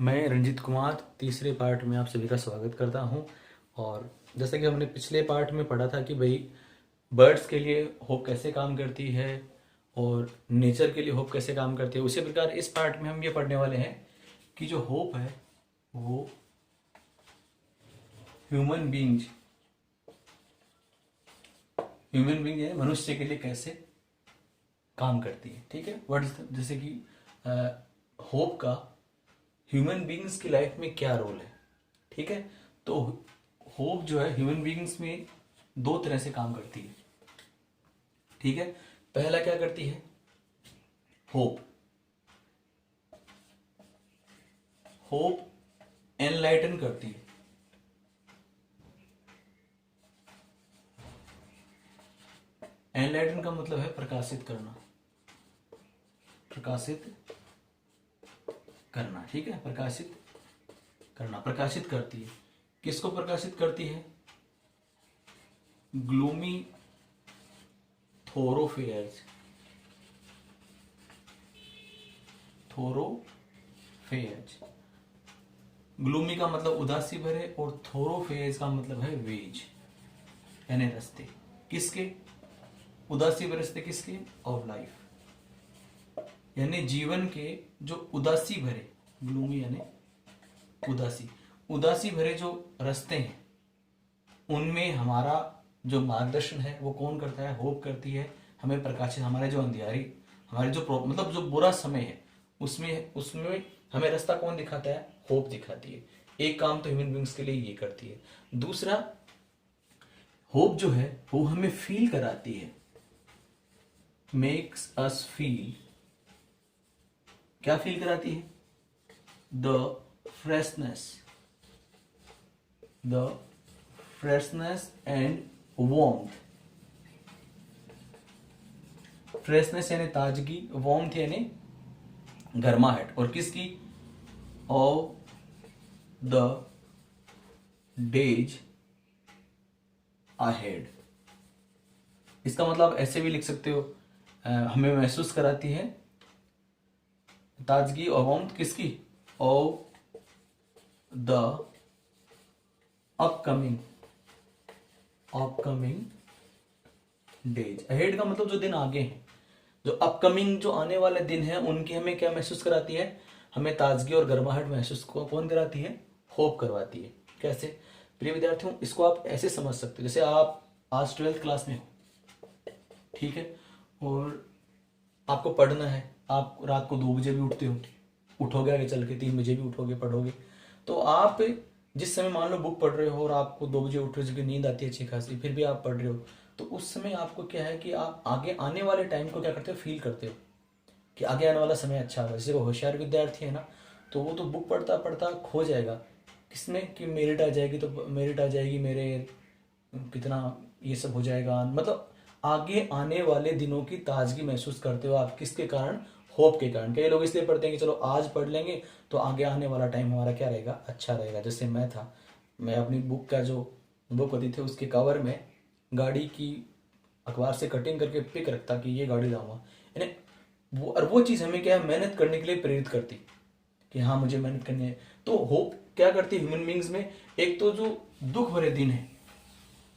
मैं रंजीत कुमार तीसरे पार्ट में आप सभी का स्वागत करता हूं। और जैसा कि हमने पिछले पार्ट में पढ़ा था कि भाई बर्ड्स के लिए होप कैसे काम करती है और नेचर के लिए होप कैसे काम करती है, उसी प्रकार इस पार्ट में हम ये पढ़ने वाले हैं कि जो होप है वो ह्यूमन बींग्स है मनुष्य के लिए कैसे काम करती है। ठीक है, जैसे कि होप का ह्यूमन बींग्स की लाइफ में क्या रोल है। ठीक है, तो होप जो है ह्यूमन बींग्स में दो तरह से काम करती है। ठीक है, पहला क्या करती है, होप होप एनलाइटन करती है। एनलाइटन का मतलब है प्रकाशित करना, ठीक है, प्रकाशित करना, प्रकाशित करती है। किसको प्रकाशित करती है? ग्लूमी थोरोफेयर्स। ग्लूमी का मतलब उदासी भरे और थोरोफेयर्स का मतलब है वेज, यानी रास्ते। किसके? उदासी भरे रास्ते किसके? ऑफ लाइफ, यानी जीवन के जो उदासी भरे, ग्लूमी यानी उदासी भरे जो रास्ते हैं उनमें हमारा जो मार्गदर्शन है वो कौन करता है? होप करती है। हमें प्रकाशित, हमारे जो अंधियारी, हमारे जो मतलब जो बुरा समय है उसमें हमें रास्ता कौन दिखाता है? होप दिखाती है। एक काम तो ह्यूमन बींग्स के लिए ये करती है। दूसरा, होप जो है वो हमें फील कराती है, मेक्स अस फील। क्या फील कराती है? The freshness and warmth. Freshness यानी ताजगी, वार्मथ यानी गर्माहट। और किसकी? Of the days ahead. इसका मतलब ऐसे भी लिख सकते हो, हमें महसूस कराती है ताजगी और वार्मथ किसकी? Of the upcoming days. Ahead का मतलब जो दिन आगे हैं, जो अपकमिंग जो आने वाले दिन हैं उनकी हमें क्या महसूस कराती है? हमें ताजगी और गर्माहट महसूस कौन कराती है? होप करवाती है। कैसे? प्रिय विद्यार्थियों, इसको आप ऐसे समझ सकते हो, जैसे आप आज 12th क्लास में हो, ठीक है, और आपको पढ़ना है। आप रात को 2 बजे भी उठते हो, उठोगे आगे चल के 3 बजे भी उठोगे, पढ़ोगे। तो आप जिस समय मान लो बुक पढ़ रहे हो और आपको 2 बजे उठ रहे हो, नींद आती है अच्छी खासी, फिर भी आप पढ़ रहे हो, तो उस समय आपको क्या है कि आप आगे आने वाले टाइम को क्या करते हो? फील करते हो कि आगे आने वाला समय अच्छा होगा। जैसे वो होशियार विद्यार्थी है ना, तो वो तो बुक पढ़ता पढ़ता खो जाएगा किसमें कि मेरिट आ जाएगी, तो मेरिट आ जाएगी, मेरे कितना ये सब हो जाएगा। मतलब आगे आने वाले दिनों की ताजगी महसूस करते हो आप, किसके कारण? होप के कारण। कई लोग इसलिए पढ़ते हैं कि चलो आज पढ़ लेंगे तो आगे आने वाला टाइम हमारा क्या रहेगा? अच्छा रहेगा। जैसे मैं अपनी बुक का जो बुक होती थी उसके कवर में गाड़ी की अखबार से कटिंग करके पिक रखता कि ये गाड़ी लाऊंगा, यानी वो चीज़ हमें क्या है? मेहनत करने के लिए प्रेरित करती कि हाँ मुझे मेहनत करनी है। तो होप क्या करती है ह्यूमन बींग्स में? एक तो जो दुख भरे दिन है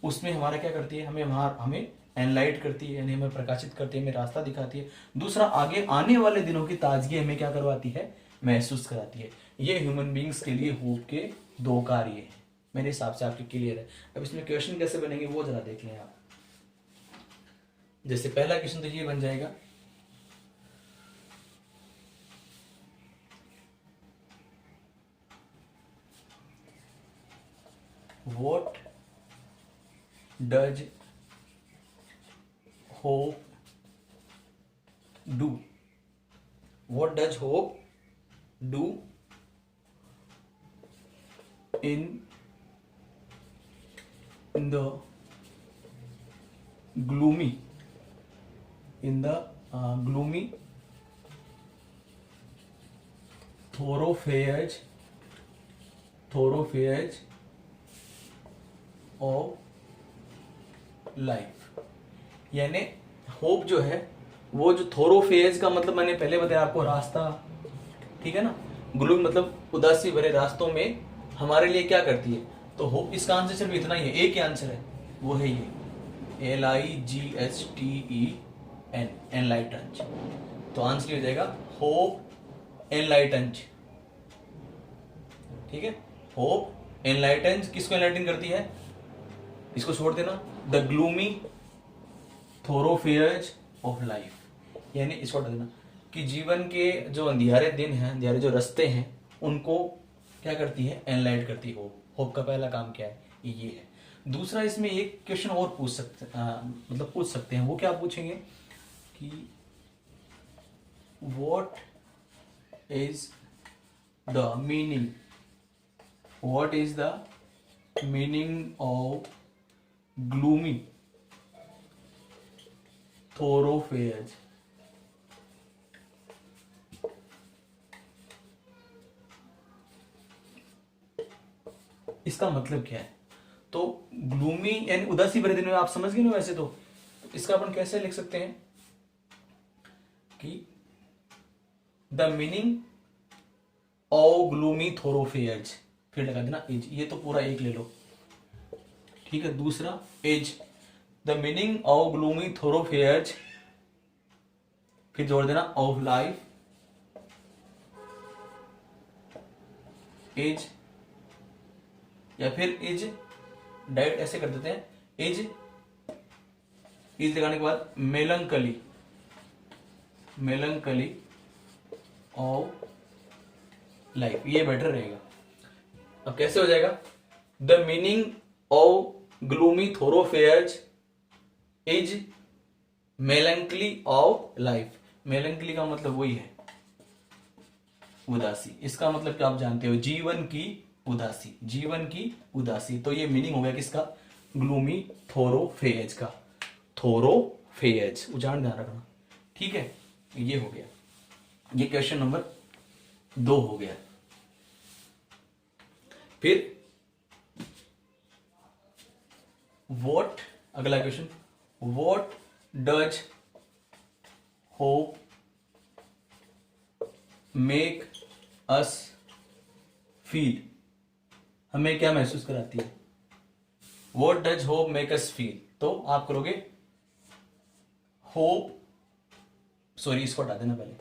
उसमें हमारा क्या करती है? हमें एनलाइट करती है, यानी हमें प्रकाशित करती है, हमें रास्ता दिखाती है। दूसरा, आगे आने वाले दिनों की ताजगी हमें क्या करवाती है? महसूस कराती है। ये ह्यूमन बींग्स के लिए होप के 2 कार्य हैं। मेरे हिसाब से आपके क्लियर है। अब इसमें क्वेश्चन कैसे बनेंगे वो जरा देख लें आप। जैसे पहला क्वेश्चन तो ये बन जाएगा, what does hope do? What does hope do in the gloomy thoroughfares of life? यानी होप जो है वो जो थोरोफेज का मतलब मैंने पहले बताया आपको, रास्ता, ठीक है ना। ग्लूमी मतलब उदासी भरे रास्तों में हमारे लिए क्या करती है। तो होप, इसका आंसर सिर्फ इतना ही है, एक ही आंसर है, वो है ये LIGHTEN, एनलाइटन्स। तो आंसर ये हो जाएगा होप एनलाइटन्स। ठीक है, होप एनलाइटन्स किसको एनलाइटन करती है, इसको छोड़ देना, द ग्लूमी थोरोफेयर्स ऑफ लाइफ, यानी इसको हटा देना कि जीवन के जो अंधियारे दिन हैं, अंधियारे जो रास्ते हैं, उनको क्या करती है, एनलाइट करती है होप। होप का पहला काम क्या है, ये है। दूसरा, इसमें एक क्वेश्चन और पूछ सकते हैं, वो क्या पूछेंगे कि what is the meaning of gloomy thoroughfares. इसका मतलब क्या है, तो ग्लूमी यानी उदासी भरे दिन में, आप समझ गए ना वैसे तो इसका अपन कैसे लिख सकते हैं कि the meaning of gloomy thoroughfares, फिर लगा देना एज, ये तो पूरा एक ले लो। ठीक है, दूसरा as, the meaning of gloomy thoroughfares, फिर जोड़ देना ऑफ लाइफ, एज, या फिर इज, डायरेक्ट ऐसे कर देते हैं, इज लगाने के बाद मेलंकली ऑफ लाइफ, ये बेटर रहेगा। अब कैसे हो जाएगा, the meaning of gloomy thoroughfares is melancholy of life. Melancholy का मतलब वही है उदासी, इसका मतलब क्या आप जानते हो, जीवन की उदासी। तो ये मीनिंग हो गया किसका, ग्लूमी थोरोफेयर्स का, थोरोफेयर्स, उच्चारण ध्यान रखना। ठीक है, ये हो गया, ये क्वेश्चन नंबर 2 हो गया। फिर व्हाट, अगला question, what does hope make us feel, हमें क्या महसूस कराती है, what does hope make us feel. तो आप करोगे होप, सॉरी इसको हटा देना पहले,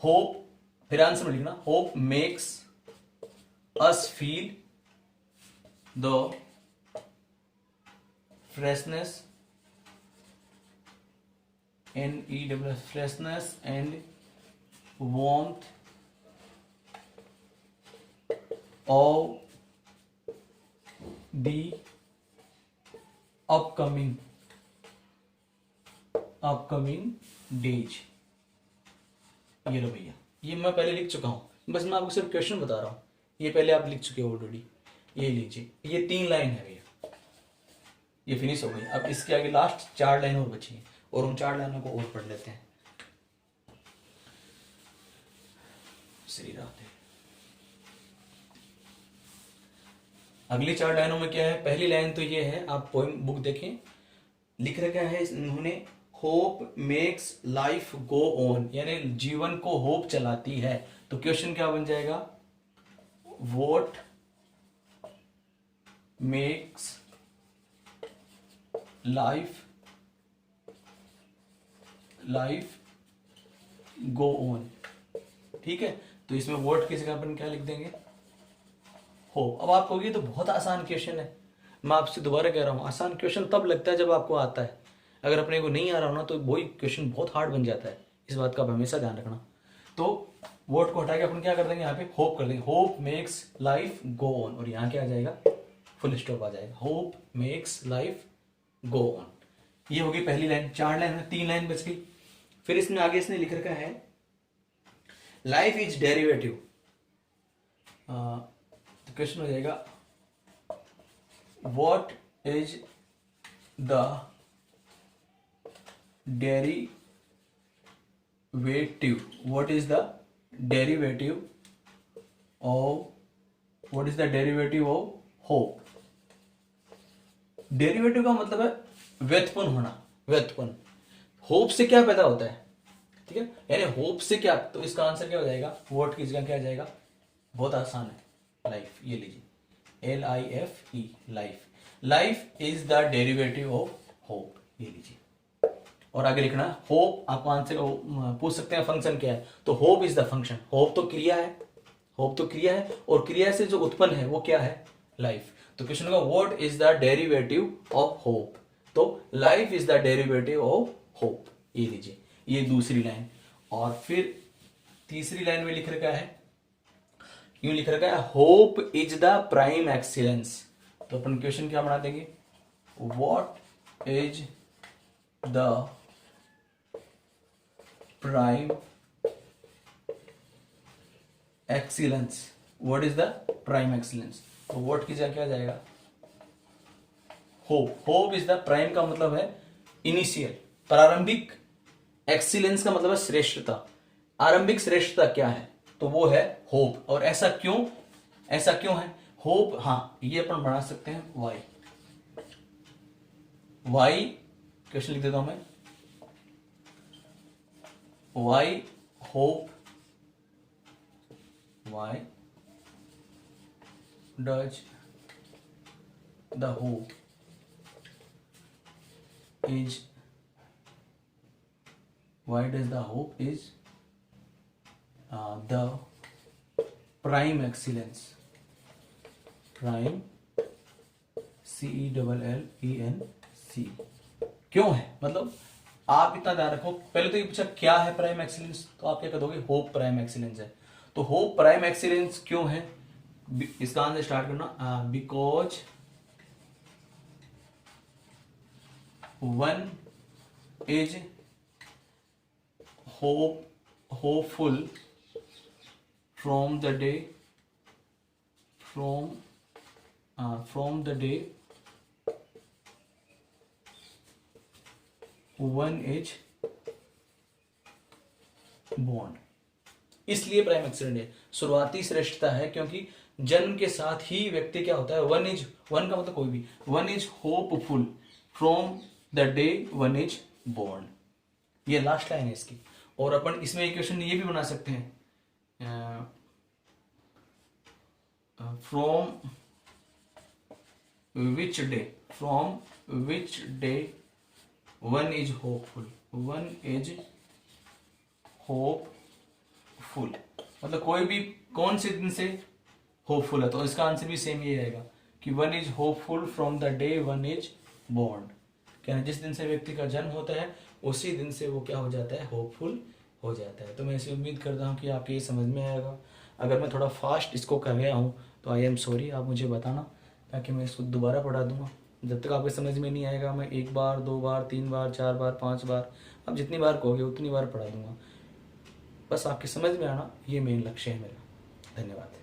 होप, फिर आंसर में लिखना, hope makes us feel the freshness freshness and warmth of the upcoming days। ये लो भैया, ये मैं पहले लिख चुका हूं, बस मैं आपको सिर्फ क्वेश्चन बता रहा हूं, ये पहले आप लिख चुके हो ऑलरेडी। ये लीजिए, ये 3 लाइन है भैया, ये फिनिश हो गई। अब इसके आगे लास्ट 4 लाइन और बची हैं, और उन 4 लाइनों को और पढ़ लेते हैं। श्री राधे। अगली 4 लाइनों में क्या है, पहली लाइन तो ये है, आप पोइम बुक देखें, लिख रखा है इन्होंने, hope makes life go on, यानी जीवन को होप चलाती है। तो क्वेश्चन क्या बन जाएगा, what makes life go on. ठीक है, तो इसमें व्हाट की जगह अपन क्या लिख देंगे, होप। अब आप कहोगे तो बहुत आसान क्वेश्चन है, मैं आपसे दोबारा कह रहा हूं, आसान क्वेश्चन तब लगता है जब आपको आता है, अगर अपने को नहीं आ रहा हो ना तो वही क्वेश्चन बहुत हार्ड बन जाता है, इस बात का आप हमेशा ध्यान रखना। तो व्हाट को हटा के अपन क्या कर देंगे, यहाँ पे होप कर देंगे, hope makes life go on, और यहाँ क्या आ जाएगा, फुल स्टॉप आ जाएगा, hope makes life go on. ये होगी पहली लाइन, 4 लाइन में 3 लाइन बच गई। फिर इसमें आगे इसने लिख रखा है, लाइफ इज डेरिवेटिव। तो क्वेश्चन हो जाएगा, what is the derivative, what is the derivative of hope. Derivative का मतलब है व्युत्पन्न होना, व्युत्पन्न। होप से क्या पैदा होता है, ठीक है, यानी होप से क्या, तो इसका आंसर क्या हो जाएगा, व्हाट की जगह क्या आ जाएगा, बहुत आसान है। लाइफ, ये लीजिए, LIFE, life. Life is the derivative of hope, ये लीजिए। और आगे लिखना, होप आपको आंसर पूछ सकते हैं फंक्शन क्या है, तो hope is the function. Hope तो क्रिया है, होप तो क्रिया है, और क्रिया से जो उत्पन्न है वो क्या है, लाइफ। तो क्वेश्चन का what is the derivative of hope, तो life is the derivative of hope, ये लीजिए। ये दूसरी लाइन। और फिर तीसरी लाइन में लिख रखा है, यूं लिख रखा है, hope is the prime excellence. तो अपन क्वेश्चन क्या बना देंगे, what is the prime excellence, what is the prime excellence. तो व्हाट की जगह क्या जाएगा, hope. Hope is the prime का मतलब है इनिशियल, प्रारंभिक। एक्सीलेंस का मतलब है श्रेष्ठता। आरंभिक श्रेष्ठता क्या है, तो वो है होप। और ऐसा क्यों, ऐसा क्यों है होप, हाँ ये अपन बना सकते हैं वाई। वाई क्वेश्चन लिख देता हूं मैं, why hope, why does the hope is, why does the hope is the prime excellence, prime CELLENC, क्यों है, मतलब आप इतना ध्यान रखो। पहले तो ये पूछा क्या है प्राइम एक्सीलेंस, तो आप क्या कर दोगे, होप प्राइम एक्सीलेंस है। तो होप प्राइम एक्सीलेंस क्यों है, इसका आंसर स्टार्ट करना, because one is hopeful from the day one is born। इसलिए प्राइम एक्सीडेंट है, शुरुआती श्रेष्ठता है, क्योंकि जन्म के साथ ही व्यक्ति क्या होता है, वन का मतलब कोई भी, one is hopeful from the day one is born. ये लास्ट लाइन है इसकी। और अपन इसमें एक क्वेश्चन ये भी बना सकते हैं, from which day one is hopeful, one is hopeful, मतलब कोई भी कौन से दिन से होपफुल है। तो इसका आंसर भी सेम ये आएगा कि one is hopeful from the day one is born. क्या, जिस दिन से व्यक्ति का जन्म होता है उसी दिन से वो क्या हो जाता है, होपफुल हो जाता है। तो मैं ऐसी उम्मीद करता हूँ कि आपके ये समझ में आएगा। अगर मैं थोड़ा फास्ट इसको कर गया हूँ तो आई एम सॉरी, आप मुझे बताना, ताकि मैं इसको दोबारा पढ़ा दूंगा। जब तक आपके समझ में नहीं आएगा मैं 1 बार 2 बार 3 बार 4 बार 5 बार, अब जितनी बार कहोगे उतनी बार पढ़ा दूंगा। बस आपके समझ में आना, ये मेन लक्ष्य है मेरा। धन्यवाद।